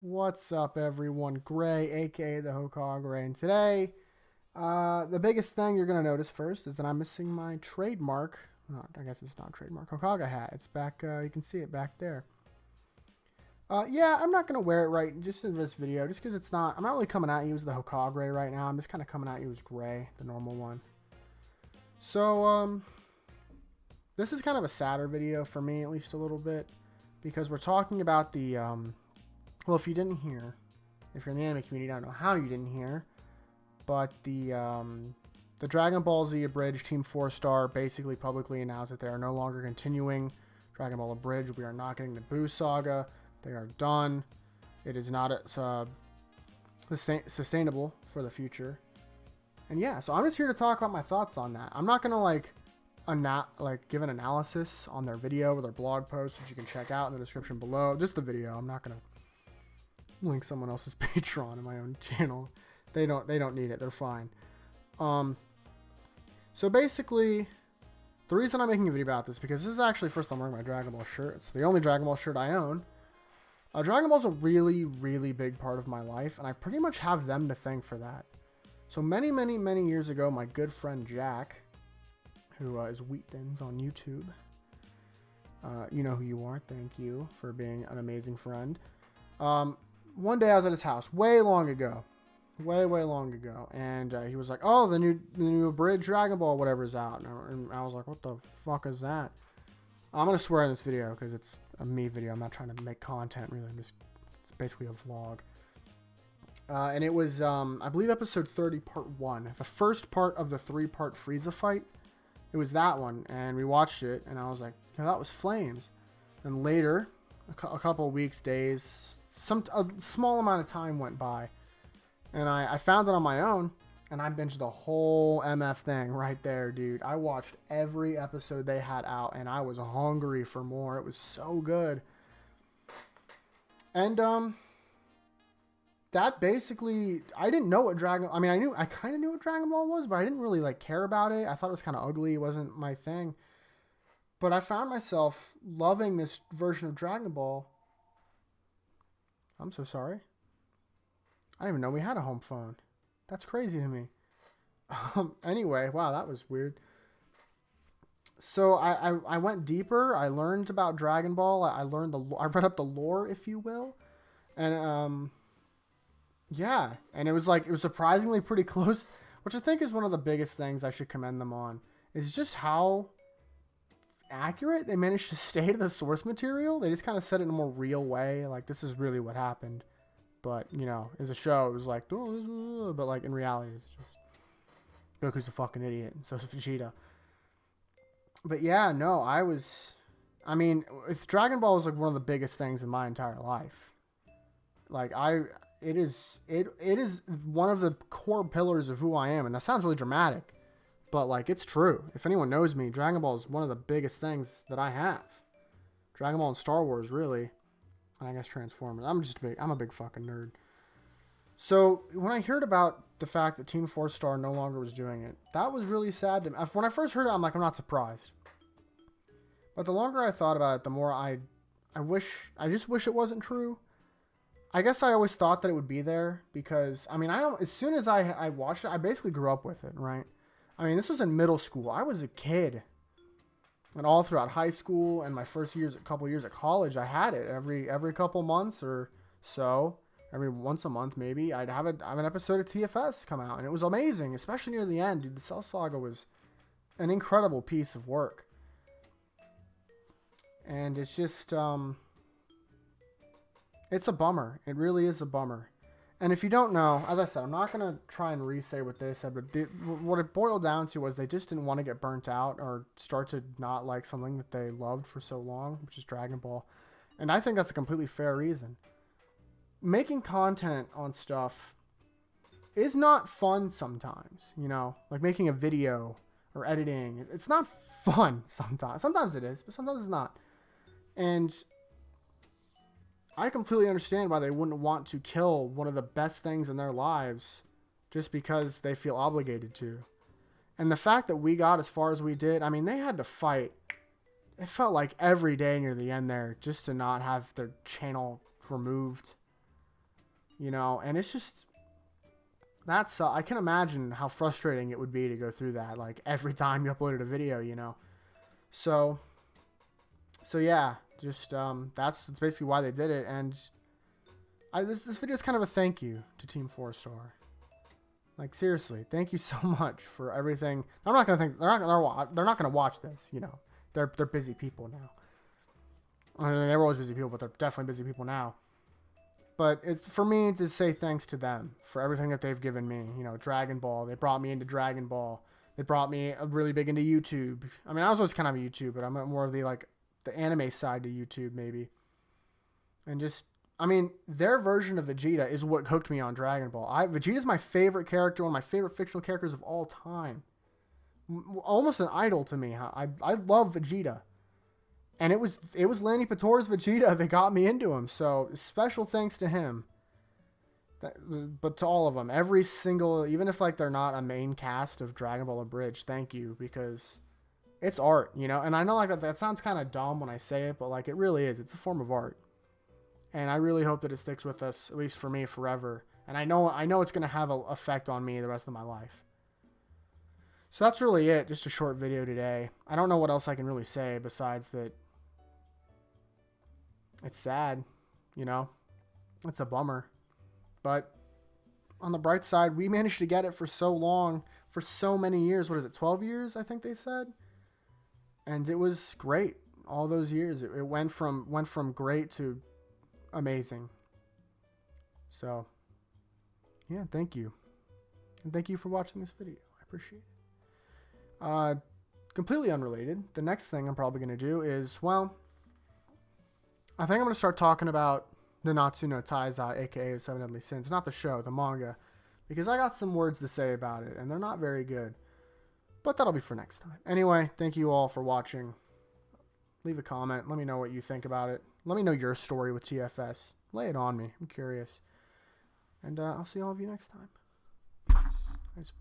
What's up, everyone? Gray, aka the Hokage, and today, the biggest thing you're gonna notice first is that I'm missing my trademark. I guess it's not trademark Hokage hat. It's back. You can see it back there. Yeah, I'm not gonna wear it right just in this video, just because it's not. I'm not really coming at you as the Hokage right now. I'm just kind of coming at you as Gray, the normal one. So, this is kind of a sadder video for me, at least a little bit, because we're talking about the well, if you didn't hear, if you're in the anime community, I don't know how you didn't hear, but the Dragon Ball Z abridged TeamFourStar basically publicly announced that they are no longer continuing Dragon Ball abridged. We are not getting the Buu saga. They are done. It is not sustainable for the future. And yeah, so I'm just here to talk about my thoughts on that. I'm not gonna give an analysis on their video or their blog post, which you can check out in the description below. Just the video. I'm not gonna link someone else's Patreon in my own channel. They don't need it. They're fine. So basically, the reason I'm making a video about this, because this is actually first I'm wearing my Dragon Ball shirt. It's the only Dragon Ball shirt I own. Dragon Ball is a really, really big part of my life, and I pretty much have them to thank for that. So many, many, many years ago, my good friend Jack, who is Wheat Thins on YouTube, you know who you are. Thank you for being an amazing friend. One day I was at his house way long ago, way long ago, and he was like, "Oh, the new abridged Dragon Ball, whatever's out," and I was like, "What the fuck is that?" I'm gonna swear in this video because it's a me video. I'm not trying to make content really. It's basically a vlog. And it was, I believe, episode 30, part 1, the first part of the 3-part Frieza fight. It was that one, and we watched it, and I was like, "No, that was Flames." And later, a couple of weeks, days, a small amount of time went by, and I found it on my own, and I binged the whole MF thing right there, dude. I watched every episode they had out, and I was hungry for more. It was so good. And that basically, I didn't know what I kind of knew what Dragon Ball was, but I didn't really care about it. I thought it was kind of ugly. It wasn't my thing. But I found myself loving this version of Dragon Ball. I'm so sorry. I didn't even know we had a home phone. That's crazy to me. Anyway, wow, that was weird. So I went deeper. I learned about Dragon Ball. I read up the lore, if you will. And yeah, and it was surprisingly pretty close, which I think is one of the biggest things I should commend them on, is just how accurate they managed to stay to the source material. They just kind of said it in a more real way, like this is really what happened. But you know, as a show, it was like, oh, but in reality, it's just Goku's a fucking idiot, and so is Vegeta. But yeah, no, Dragon Ball is one of the biggest things in my entire life. It is one of the core pillars of who I am, and that sounds really dramatic. But it's true. If anyone knows me, Dragon Ball is one of the biggest things that I have. Dragon Ball and Star Wars, really. And I guess Transformers. I'm a big fucking nerd. So when I heard about the fact that TeamFourStar no longer was doing it, that was really sad to me. When I first heard it, I'm not surprised. But the longer I thought about it, the more I just wish it wasn't true. I guess I always thought that it would be there because, as soon as I watched it, I basically grew up with it, right? This was in middle school. I was a kid. And all throughout high school and my first couple years at college, I had it every couple months or so. Every once a month, maybe. I'd have an episode of TFS come out. And it was amazing, especially near the end. Dude, the Cell Saga was an incredible piece of work. And it's just, it's a bummer. It really is a bummer. And if you don't know, as I said, I'm not going to try and re-say what they said, but what it boiled down to was they just didn't want to get burnt out or start to not like something that they loved for so long, which is Dragon Ball. And I think that's a completely fair reason. Making content on stuff is not fun sometimes, you know? Like making a video or editing. It's not fun sometimes. Sometimes it is, but sometimes it's not. And I completely understand why they wouldn't want to kill one of the best things in their lives just because they feel obligated to. And the fact that we got as far as we did, they had to fight. It felt like every day near the end there just to not have their channel removed. you know, and it's just, that's, I can imagine how frustrating it would be to go through that, like, every time you uploaded a video, you know. So yeah, just, that's basically why they did it, and this video is kind of a thank you to TeamFourStar. Like, seriously, thank you so much for everything. I'm not gonna think, they're not gonna watch this, you know. They're busy people now. I mean, they were always busy people, but they're definitely busy people now. But it's for me to say thanks to them for everything that they've given me. You know, Dragon Ball. They brought me into Dragon Ball. They brought me really big into YouTube. I mean, I was always kind of a YouTube, but I'm more of the, like, the anime side to YouTube, maybe. And just, I mean, their version of Vegeta is what hooked me on Dragon Ball. Vegeta's my favorite character, one of my favorite fictional characters of all time. Almost an idol to me. I love Vegeta. And it was Lanny Pator's Vegeta that got me into him. So special thanks to him. But to all of them, every single, even if like they're not a main cast of Dragon Ball Abridged, thank you, because it's art, you know. And I know like that sounds kind of dumb when I say it, but like it really is. It's a form of art, and I really hope that it sticks with us, at least for me, forever. And I know it's gonna have an effect on me the rest of my life. So that's really it. Just a short video today. I don't know what else I can really say besides that. It's sad, you know, it's a bummer, but on the bright side, we managed to get it for so long, for so many years. What is it? 12 years, I think they said. And it was great. All those years, it went from great to amazing. So yeah, thank you. And thank you for watching this video. I appreciate it. Completely unrelated. The next thing I'm probably going to do is, well, I think I'm going to start talking about Nanatsu no Taizai, aka The Seven Deadly Sins. Not the show, the manga. Because I got some words to say about it, and they're not very good. But that'll be for next time. Anyway, thank you all for watching. Leave a comment. Let me know what you think about it. Let me know your story with TFS. Lay it on me. I'm curious. And I'll see all of you next time. Peace.